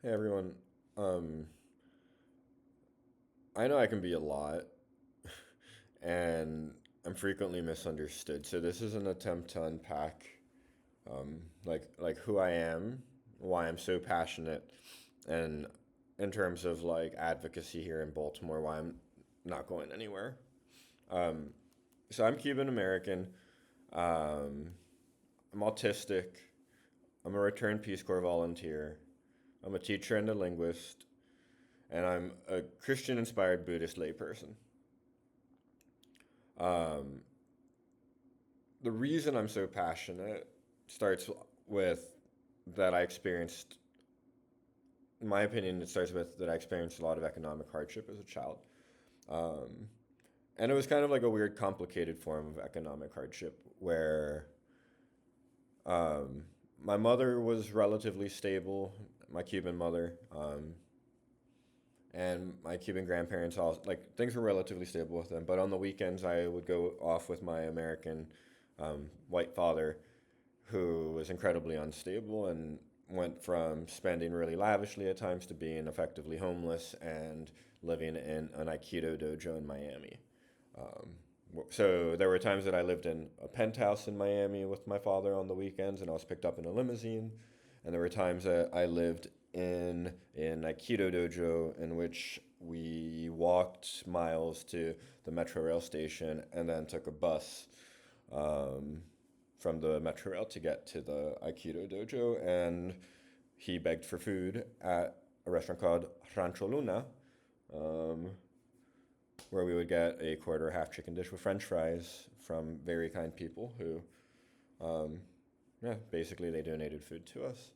Hey everyone. Um, I know I can be a lot, and I'm frequently misunderstood. So this is an attempt to unpack, like who I am, why I'm so passionate, and in terms of like advocacy here in Baltimore, why I'm not going anywhere. Um, so I'm Cuban American. Um, I'm autistic. I'm a returned Peace Corps volunteer. I'm a teacher and a linguist, and I'm a Christian-inspired Buddhist layperson. Um, the reason I'm so passionate starts with that I experienced, in my opinion, it starts with that I experienced a lot of economic hardship as a child. Um, and it was kind of like a weird, complicated form of economic hardship where um, my mother was relatively stable, my Cuban mother, and my Cuban grandparents all like things were relatively stable with them. But on the weekends, I would go off with my American white father, who was incredibly unstable and went from spending really lavishly at times to being effectively homeless and living in an Aikido dojo in Miami. Um, so there were times that I lived in a penthouse in Miami with my father on the weekends, and I was picked up in a limousine. And there were times that I lived in an Aikido dojo in which we walked miles to the Metro Rail station and then took a bus um, from the Metro Rail to get to the Aikido dojo. And he begged for food at a restaurant called Rancho Luna, um, where we would get a quarter half chicken dish with French fries from very kind people who, um, yeah, basically they donated food to us.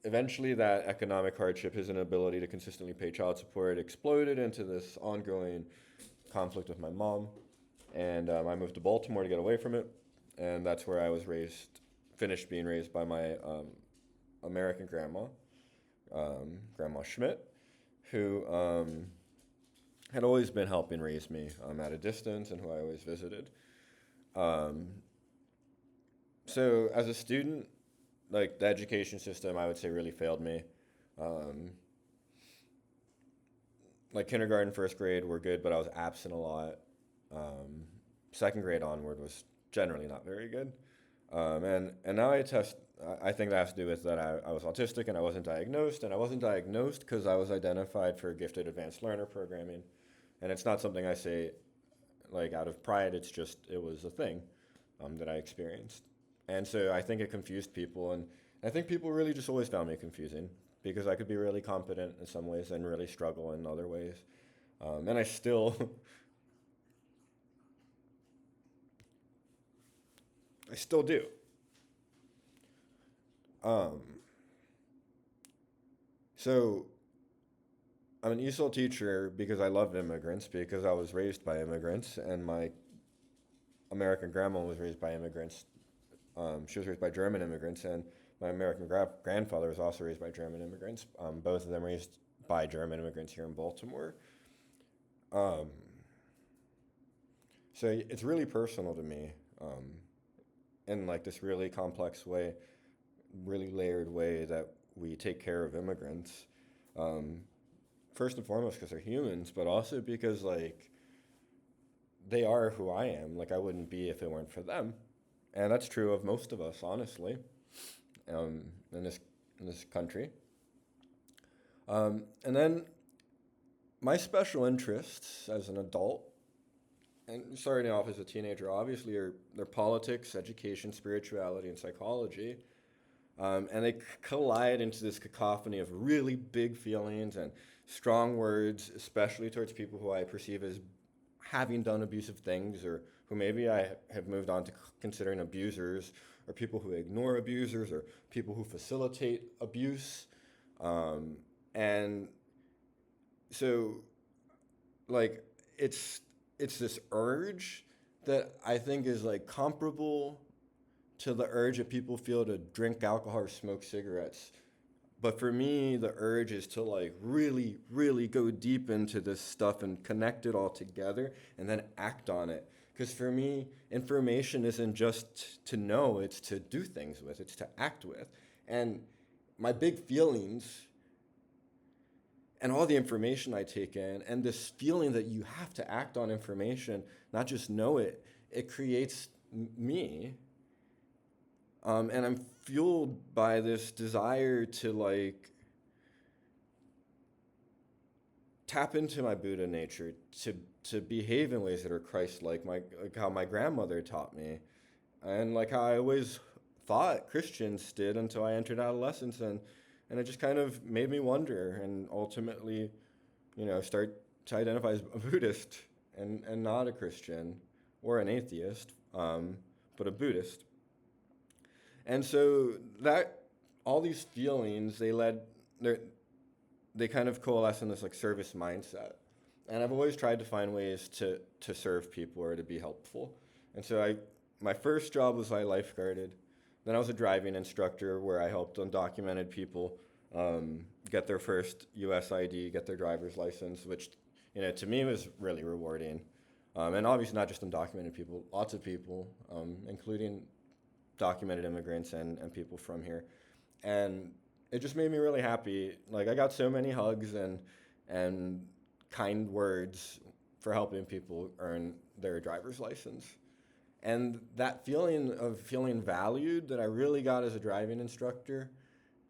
Eventually, that economic hardship, his inability to consistently pay child support, exploded into this ongoing conflict with my mom. And I moved to Baltimore to get away from it. And that's where I was raised, finished being raised by my American grandma, Grandma Schmidt, who had always been helping raise me at a distance and who I always visited. Um, so as a student, like the education system, I would say really failed me. Um, like kindergarten, first grade were good, but I was absent a lot. Um, Second grade onward was generally not very good. And now I test. I think that has to do with that I was autistic and I wasn't diagnosed, and I wasn't diagnosed because I was identified for gifted advanced learner programming, and it's not something I say like out of pride. It's just it was a thing that I experienced, and so I think it confused people, and I think people really just always found me confusing because I could be really competent in some ways and really struggle in other ways, and I still I still do. Um, so I'm an ESOL teacher because I love immigrants, because I was raised by immigrants, and my American grandma was raised by immigrants. She was raised by German immigrants, and my American grandfather was also raised by German immigrants. Both of them raised by German immigrants here in Baltimore. Um, so it's really personal to me, in like this really complex way, really layered way that we take care of immigrants. Um, First and foremost because they're humans, but also because like they are who I am. Like I wouldn't be if it weren't for them, and that's true of most of us, honestly, um, in this country. And then my special interests as an adult and starting off as a teenager, obviously, are their politics, education, spirituality, and psychology. And they collide into this cacophony of really big feelings and strong words, especially towards people who I perceive as having done abusive things or who maybe I have moved on to considering abusers or people who ignore abusers or people who facilitate abuse. Um, and so, like, it's it's this urge that I think is like comparable to the urge that people feel to drink alcohol or smoke cigarettes. But for me, the urge is to like really, really go deep into this stuff and connect it all together and then act on it. Because for me, information isn't just to know, it's to do things with, it's to act with. And my big feelings and all the information I take in, and this feeling that you have to act on information, not just know it, it creates me. And I'm fueled by this desire to like tap into my Buddha nature, to behave in ways that are Christ-like, like how my grandmother taught me, and like how I always thought Christians did until I entered adolescence, and it just kind of made me wonder, and ultimately, start to identify as a Buddhist and not a Christian or an atheist, but a Buddhist. And so that all these feelings, they kind of coalesce in this like service mindset. And I've always tried to find ways to serve people or to be helpful. And so my first job was I lifeguarded. Then I was a driving instructor where I helped undocumented people get their first U.S. ID, get their driver's license, which, to me was really rewarding. And obviously not just undocumented people, lots of people, including documented immigrants and people from here. And it just made me really happy. Like, I got so many hugs and kind words for helping people earn their driver's license. And that feeling of feeling valued that I really got as a driving instructor,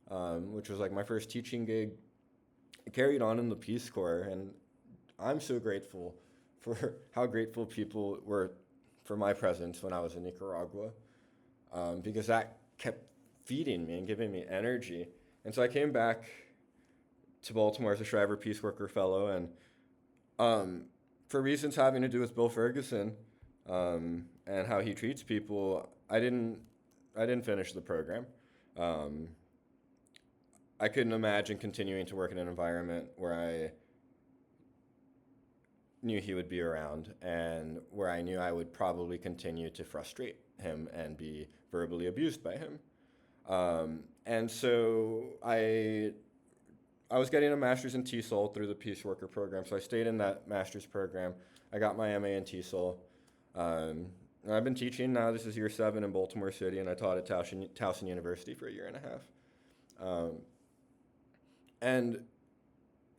which was like my first teaching gig, carried on in the Peace Corps. And I'm so grateful for how grateful people were for my presence when I was in Nicaragua, because that kept feeding me and giving me energy. And so I came back to Baltimore as a Shriver Peaceworker fellow, and for reasons having to do with Bill Ferguson, and how he treats people, I didn't finish the program. I couldn't imagine continuing to work in an environment where I knew he would be around and where I knew I would probably continue to frustrate him and be verbally abused by him. And so I was getting a master's in TESOL through the Peaceworker program, so I stayed in that master's program. I got my MA in TESOL. And I've been teaching now. This is year 7 in Baltimore City, and I taught at Towson University for a year and a half. And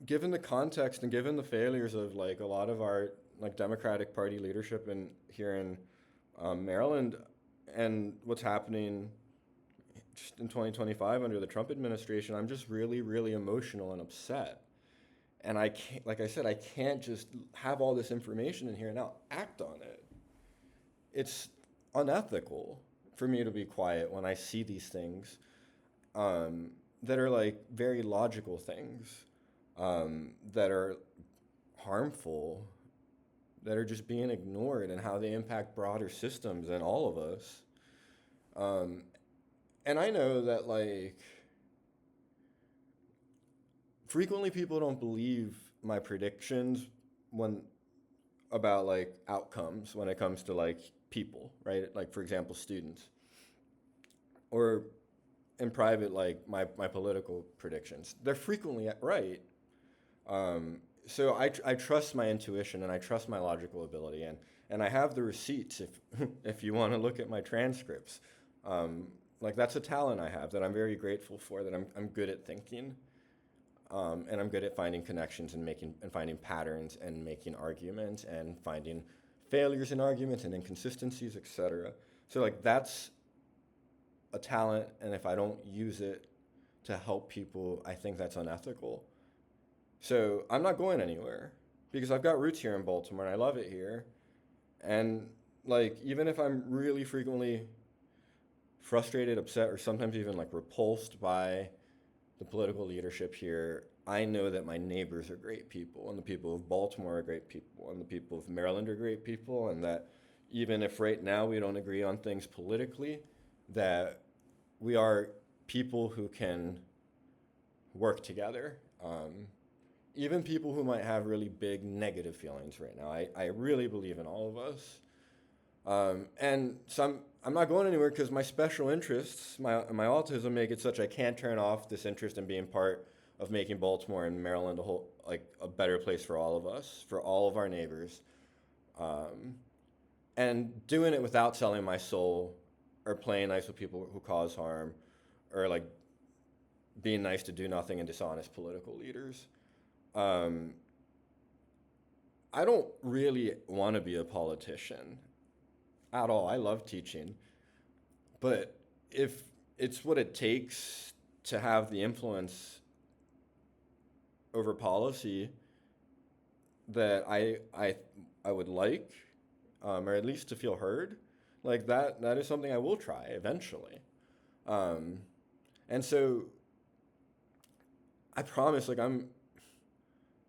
given the context and given the failures of like a lot of our like Democratic Party leadership here in Maryland, and what's happening just in 2025 under the Trump administration, I'm just really, really emotional and upset. And I can't, like I said, I can't just have all this information in here and now act on it. It's unethical for me to be quiet when I see these things that are like very logical things that are harmful, that are just being ignored, and how they impact broader systems and all of us. And I know that like frequently people don't believe my predictions about like outcomes when it comes to like people, right? Like, for example, students, or in private, like my political predictions. They're frequently right. So I trust my intuition and I trust my logical ability, and I have the receipts if you want to look at my transcripts. Like, that's a talent I have that I'm very grateful for, that I'm good at thinking. And I'm good at finding connections and finding patterns and making arguments and finding failures in arguments and inconsistencies, etc. So like that's a talent, and if I don't use it to help people, I think that's unethical. So I'm not going anywhere because I've got roots here in Baltimore and I love it here. And like, even if I'm really frequently frustrated, upset, or sometimes even like repulsed by the political leadership here, I know that my neighbors are great people, and the people of Baltimore are great people, and the people of Maryland are great people, and that even if right now we don't agree on things politically, that we are people who can work together. Even people who might have really big negative feelings right now. I really believe in all of us. And so I'm not going anywhere because my special interests, my autism, make it such I can't turn off this interest in being part of making Baltimore and Maryland a better place for all of us, for all of our neighbors, and doing it without selling my soul or playing nice with people who cause harm, or like being nice to do nothing and dishonest political leaders. Um, I don't really want to be a politician at all. I love teaching. But if it's what it takes to have the influence over policy that I would like, or at least to feel heard, like that is something I will try eventually. Um, and so I promise, like I'm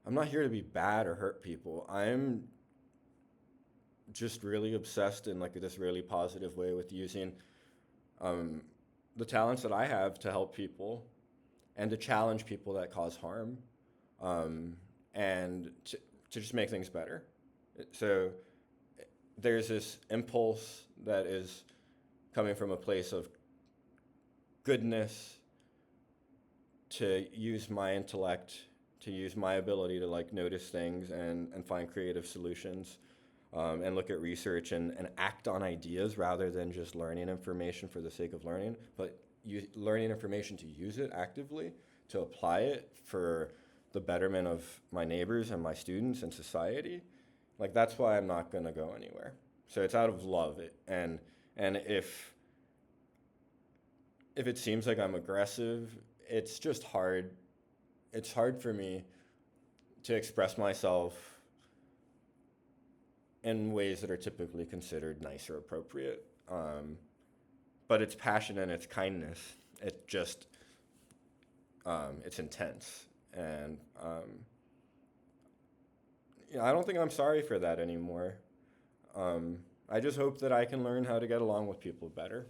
not here to be bad or hurt people. I'm just really obsessed in like this really positive way with using um, the talents that I have to help people and to challenge people that cause harm, and to just make things better. So there's this impulse that is coming from a place of goodness to use my intellect, to use my ability to like notice things and find creative solutions, and look at research and act on ideas rather than just learning information for the sake of learning, but learning information to use it actively, to apply it for the betterment of my neighbors and my students and society. Like that's why I'm not going to go anywhere. So it's out of love. And if it seems like I'm aggressive, it's just hard. It's hard for me to express myself in ways that are typically considered nice or appropriate. But it's passion and it's kindness. It just, it's intense. And I don't think I'm sorry for that anymore. I just hope that I can learn how to get along with people better.